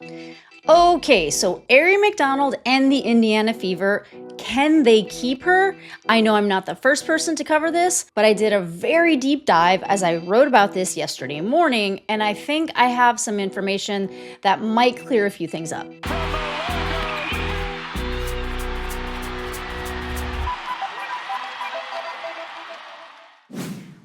Okay, so Aari McDonald and the Indiana Fever, can they keep her? I know I'm not the first person to cover this, but I did a very deep dive as I wrote about this yesterday morning, and I think I have some information that might clear a few things up.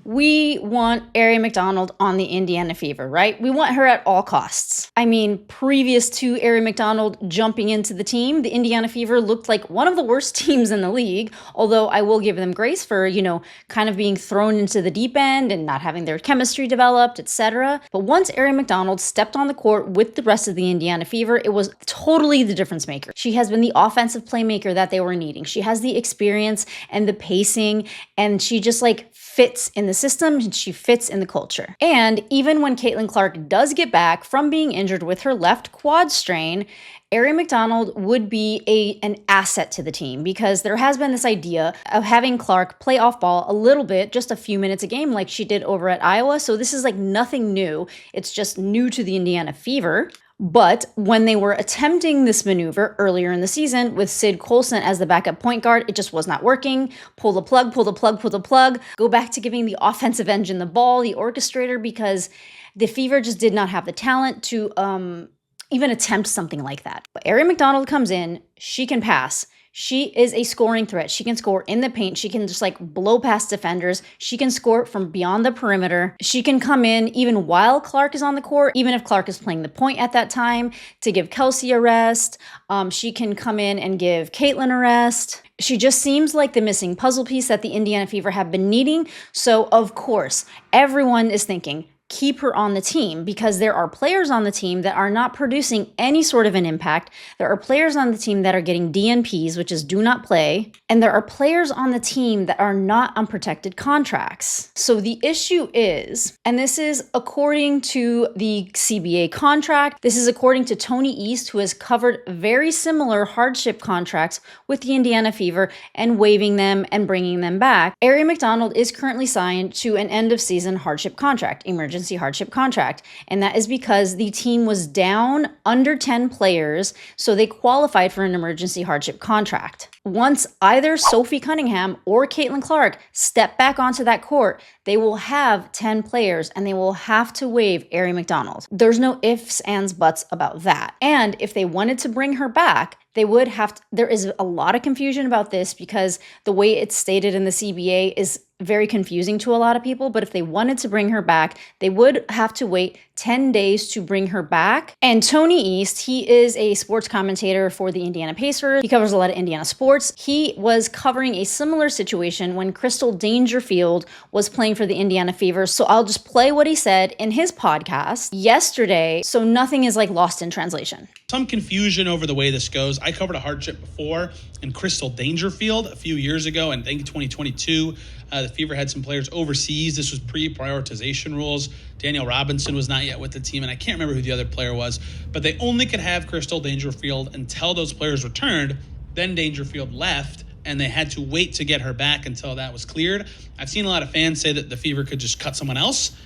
We want Aari McDonald on the Indiana Fever, right? We want her at all costs. I mean, previous to Aari McDonald jumping into the team, the Indiana Fever looked like one of the worst teams in the league, although I will give them grace for, kind of being thrown into the deep end and not having their chemistry developed, etc. But once Aari McDonald stepped on the court with the rest of the Indiana Fever, it was totally the difference maker. She has been the offensive playmaker that they were needing. She has the experience and the pacing, and she just fits in the system and she fits in the culture. And even when Caitlin Clark does get back from being injured with her left quad strain, Aari McDonald would be an asset to the team because there has been this idea of having Clark play off ball a little bit, just a few minutes a game like she did over at Iowa. So this is nothing new. It's just new to the Indiana Fever. But when they were attempting this maneuver earlier in the season with Sid Colson as the backup point guard, it just was not working. Pull the plug, pull the plug, pull the plug. Go back to giving the offensive engine the ball, the orchestrator, because the Fever just did not have the talent to even attempt something like that. But Aari McDonald comes in, she can pass. She is a scoring threat. She can score in the paint. She can just blow past defenders. She can score from beyond the perimeter. She can come in even while Clark is on the court, even if Clark is playing the point at that time, to give Kelsey a rest. She can come in and give Caitlin a rest. She just seems like the missing puzzle piece that the Indiana Fever have been needing. So, of course, everyone is thinking, keep her on the team, because there are players on the team that are not producing any sort of an impact. There are players on the team that are getting DNPs, which is do not play. And there are players on the team that are not unprotected contracts. So the issue is, and this is according to the CBA contract, this is according to Tony East, who has covered very similar hardship contracts with the Indiana Fever and waiving them and bringing them back. Aari McDonald is currently signed to an end of season hardship contract, emergency hardship contract. And that is because the team was down under 10 players, so they qualified for an emergency hardship contract. Once either Sophie Cunningham or Caitlin Clark step back onto that court, they will have 10 players and they will have to waive Aari McDonald. There's no ifs, ands, buts about that. And if they wanted to bring her back, they would have to, there is a lot of confusion about this because the way it's stated in the CBA is very confusing to a lot of people, but if they wanted to bring her back, they would have to wait 10 days to bring her back. And Tony East, he is a sports commentator for the Indiana Pacers. He covers a lot of Indiana sports. He was covering a similar situation when Crystal Dangerfield was playing for the Indiana Fever. So I'll just play what he said in his podcast yesterday, so nothing is lost in translation. Some confusion over the way this goes. I covered a hardship before in Crystal Dangerfield a few years ago, and I think 2022. The Fever had some players overseas. This was pre-prioritization rules. Danielle Robinson was not yet with the team, and I can't remember who the other player was, but they only could have Crystal Dangerfield until those players returned. Then Dangerfield left, and they had to wait to get her back until that was cleared. I've seen a lot of fans say that the Fever could just cut someone else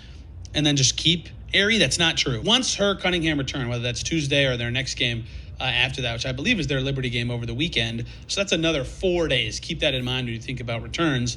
and then just keep Aari. That's not true. Once her Cunningham return, whether that's Tuesday or their next game after that, which I believe is their Liberty game over the weekend, so that's another 4 days. Keep that in mind when you think about returns.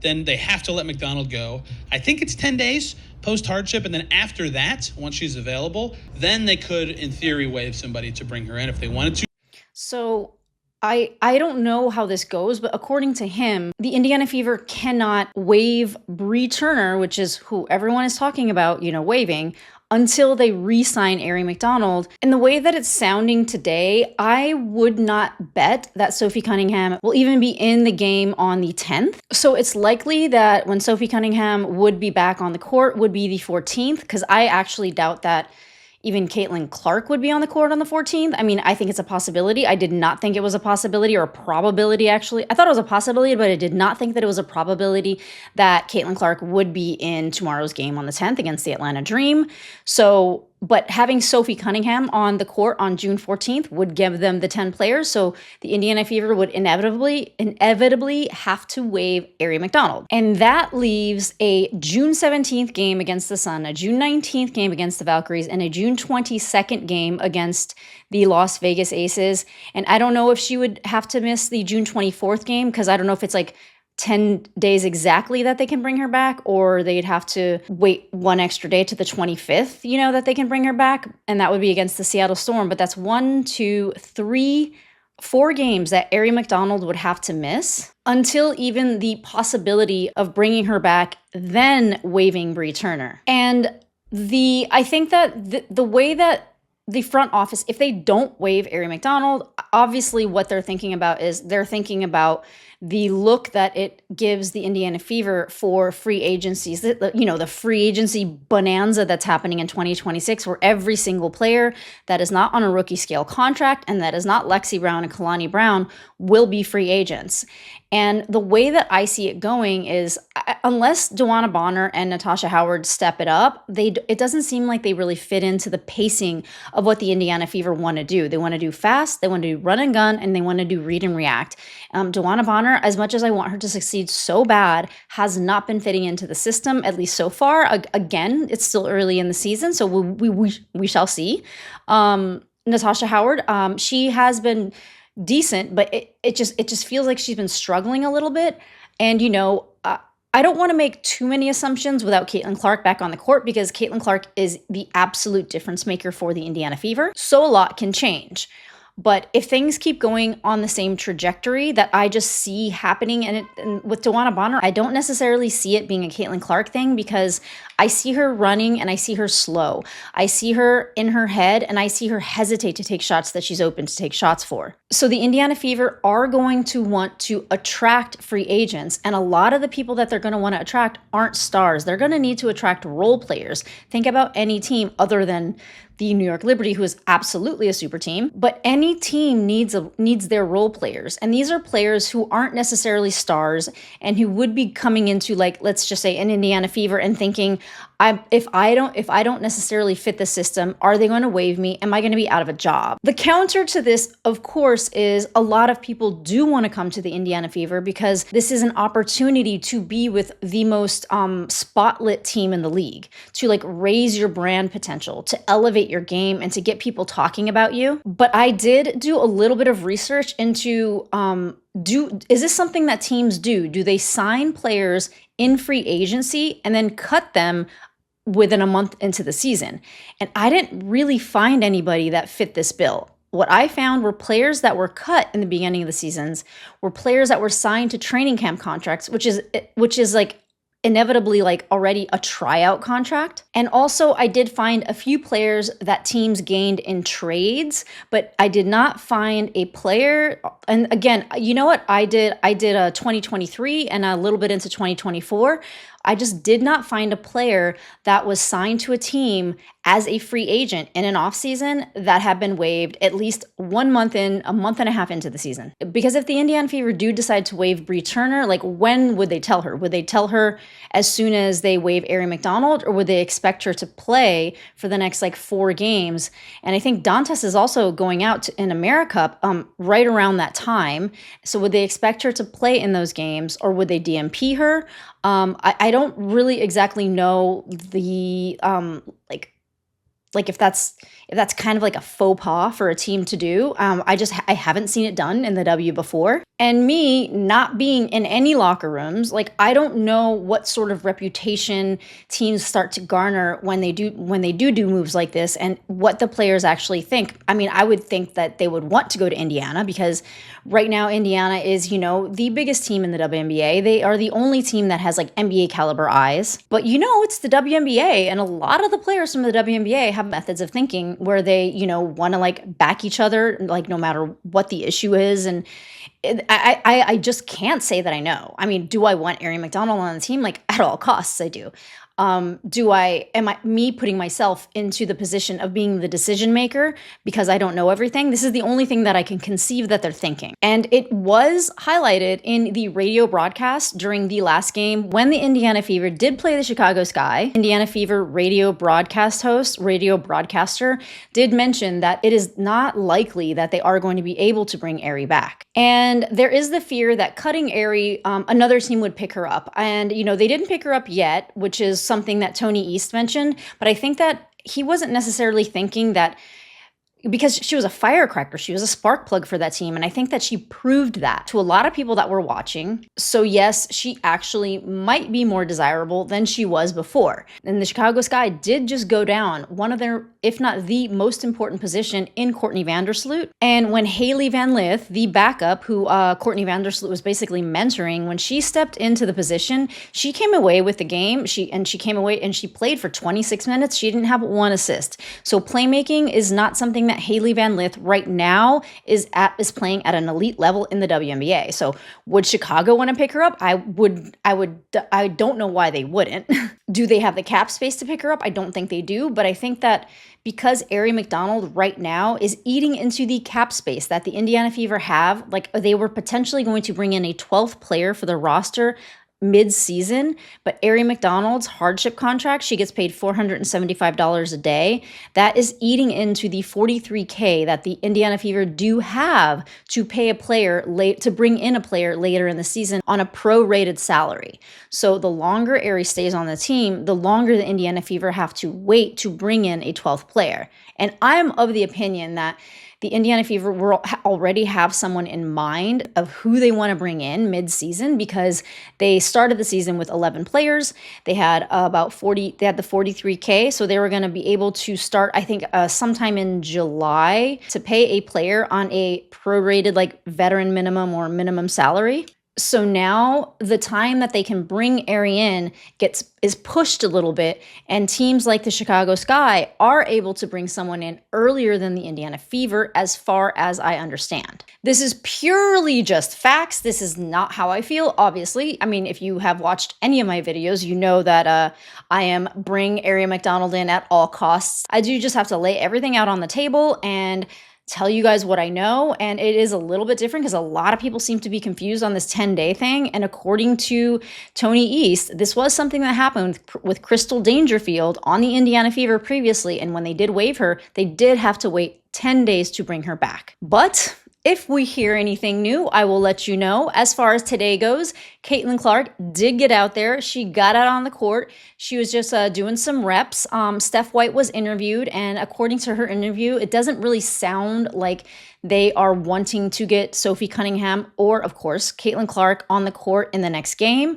Then they have to let McDonald go. I think it's 10 days post-hardship, and then after that, once she's available, then they could, in theory, waive somebody to bring her in if they wanted to. So I don't know how this goes, but according to him, the Indiana Fever cannot waive Bri Turner, which is who everyone is talking about, waiving, until they re-sign Aari McDonald. And the way that it's sounding today, I would not bet that Sophie Cunningham will even be in the game on the 10th. So it's likely that when Sophie Cunningham would be back on the court would be the 14th, because I actually doubt that even Caitlin Clark would be on the court on the 14th. I mean, I think it's a possibility. I did not think it was a possibility or a probability, actually. I thought it was a possibility, but I did not think that it was a probability that Caitlin Clark would be in tomorrow's game on the 10th against the Atlanta Dream. So But having Sophie Cunningham on the court on June 14th would give them the 10 players. So the Indiana Fever would inevitably have to waive Aari McDonald. And that leaves a June 17th game against the Sun, a June 19th game against the Valkyries, and a June 22nd game against the Las Vegas Aces. And I don't know if she would have to miss the June 24th game, because I don't know if it's like 10 days exactly that they can bring her back, or they'd have to wait one extra day to the 25th, that they can bring her back. And that would be against the Seattle Storm. But that's 1, 2, 3, 4 games that Aari McDonald would have to miss until even the possibility of bringing her back, then waiving Bri Turner. And I think that the way that the front office, if they don't waive Aari McDonald, obviously what they're thinking about is they're thinking about the look that it gives the Indiana Fever for free agencies, the free agency bonanza that's happening in 2026, where every single player that is not on a rookie scale contract and that is not Lexi Brown and Kalani Brown will be free agents. And the way that I see it going is, unless Duana Bonner and Natasha Howard step it up, it doesn't seem like they really fit into the pacing of what the Indiana Fever want to do. They want to do fast, they want to do run and gun, and they want to do read and react. Duana Bonner, as much as I want her to succeed so bad, has not been fitting into the system, at least so far. Again, it's still early in the season, so we shall see. Natasha Howard, she has been decent, but it just feels like she's been struggling a little bit. And I don't want to make too many assumptions without Caitlin Clark back on the court, because Caitlin Clark is the absolute difference maker for the Indiana Fever. So a lot can change. But if things keep going on the same trajectory that I just see happening, and with Duana Bonner, I don't necessarily see it being a Caitlin Clark thing, because I see her running and I see her slow. I see her in her head and I see her hesitate to take shots that she's open to take shots for. So the Indiana Fever are going to want to attract free agents, and a lot of the people that they're going to want to attract aren't stars. They're going to need to attract role players. Think about any team other than the New York Liberty, who is absolutely a super team, but any team needs their role players. And these are players who aren't necessarily stars and who would be coming into, like, let's just say an Indiana Fever and thinking, if I don't necessarily fit the system, are they going to waive me? Am I going to be out of a job? The counter to this, of course, is a lot of people do want to come to the Indiana Fever because this is an opportunity to be with the most spotlit team in the league, to like raise your brand potential, to elevate your game, and to get people talking about you. But I did do a little bit of research into is this something that teams do? Do they sign players in free agency and then cut them within a month into the season? And I didn't really find anybody that fit this bill. What I found were players that were cut in the beginning of the seasons, were players that were signed to training camp contracts, which is like inevitably like already a tryout contract. And also I did find a few players that teams gained in trades, but I did not find a player. And again, you know what I did a 2023 and a little bit into 2024. I just did not find a player that was signed to a team as a free agent in an offseason that had been waived at least 1 month in, a month and a half into the season. Because if the Indiana Fever do decide to waive Bri Turner, like when would they tell her? Would they tell her as soon as they waive Aari McDonald, or would they expect her to play for the next like 4 games? And I think Dantas is also going out in AmeriCup right around that time. So would they expect her to play in those games, or would they DMP her? I don't really exactly know the like if that's kind of like a faux pas for a team to do. I haven't seen it done in the W before. And me not being in any locker rooms, like I don't know what sort of reputation teams start to garner when they do moves like this, and what the players actually think. I mean, I would think that they would want to go to Indiana because right now Indiana is, the biggest team in the WNBA. They are the only team that has like NBA caliber eyes. But it's the WNBA, and a lot of the players from the WNBA have methods of thinking where they, want to like back each other, like no matter what the issue is. And I just can't say that I know. I mean, do I want Aari McDonald on the team? Like at all costs, I do. Am I me putting myself into the position of being the decision maker because I don't know everything? This is the only thing that I can conceive that they're thinking. And it was highlighted in the radio broadcast during the last game when the Indiana Fever did play the Chicago Sky. Indiana Fever radio broadcaster did mention that it is not likely that they are going to be able to bring Aari back. And there is the fear that cutting Aari, another team would pick her up. And, they didn't pick her up yet, which is something that Tony East mentioned. But I think that he wasn't necessarily thinking that because she was a firecracker, she was a spark plug for that team. And I think that she proved that to a lot of people that were watching. So yes, she actually might be more desirable than she was before. And the Chicago Sky did just go down one of their, if not the most important position in Courtney Vandersloot. And when Haley Van Lith, the backup who Courtney Vandersloot was basically mentoring, when she stepped into the position, she came away with the game. She came away and she played for 26 minutes. She didn't have one assist. So playmaking is not something that Haley Van Lith right now is playing at an elite level in the WNBA. So would Chicago want to pick her up? I don't know why they wouldn't. Do they have the cap space to pick her up? I don't think they do, but I think that because Aari McDonald right now is eating into the cap space that the Indiana Fever have, like they were potentially going to bring in a 12th player for the roster mid-season, but Aari McDonald's hardship contract, she gets paid $475 a day. That is eating into the $43K that the Indiana Fever do have to pay a player to bring in a player later in the season on a prorated salary. So the longer Aari stays on the team, the longer the Indiana Fever have to wait to bring in a 12th player. And I'm of the opinion that the Indiana Fever will already have someone in mind of who they want to bring in mid-season because they started the season with 11 players. They had they had the $43K, so they were going to be able to start, I think, sometime in July to pay a player on a prorated, like veteran minimum or minimum salary. So now the time that they can bring Aari in is pushed a little bit, and teams like the Chicago Sky are able to bring someone in earlier than the Indiana Fever, as far as I understand. This is purely just facts. This is not how I feel, obviously. I mean, if you have watched any of my videos, you know that I am bring Aari McDonald in at all costs. I do just have to lay everything out on the table and tell you guys what I know, and it is a little bit different because a lot of people seem to be confused on this 10-day thing, and according to Tony East, this was something that happened with Crystal Dangerfield on the Indiana Fever previously, and when they did waive her, they did have to wait 10 days to bring her back. But if we hear anything new, I will let you know. As far as today goes, Caitlin Clark did get out there. She got out on the court. She was just doing some reps. Steph White was interviewed, and according to her interview, it doesn't really sound like they are wanting to get Sophie Cunningham or, of course, Caitlin Clark on the court in the next game.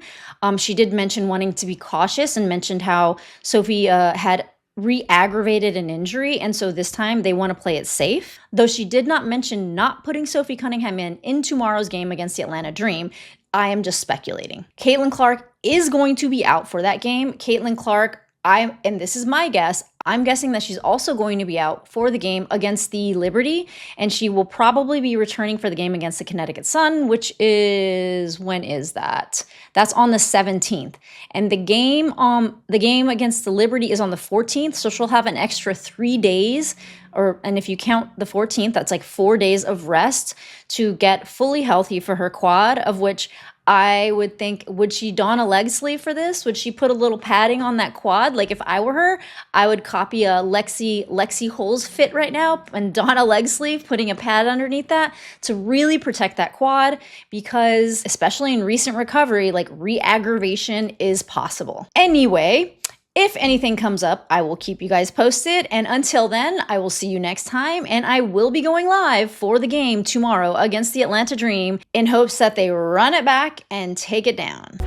She did mention wanting to be cautious and mentioned how Sophie had re-aggravated an injury, and so this time they want to play it safe. Though she did not mention not putting Sophie Cunningham in tomorrow's game against the Atlanta Dream, I am just speculating. Caitlin Clark is going to be out for that game. Caitlin Clark, and this is my guess, I'm guessing that she's also going to be out for the game against the Liberty, and she will probably be returning for the game against the Connecticut Sun, which is, when is that? That's on the 17th. And the game against the Liberty is on the 14th, so she'll have an extra 3 days, and if you count the 14th, that's like 4 days of rest to get fully healthy for her quad, of which I would think, would she don a leg sleeve for this? Would she put a little padding on that quad? Like if I were her, I would copy a Lexi Holes fit right now and don a leg sleeve, putting a pad underneath that to really protect that quad, because especially in recent recovery, like re-aggravation is possible. Anyway, if anything comes up, I will keep you guys posted. And until then, I will see you next time. And I will be going live for the game tomorrow against the Atlanta Dream in hopes that they run it back and take it down.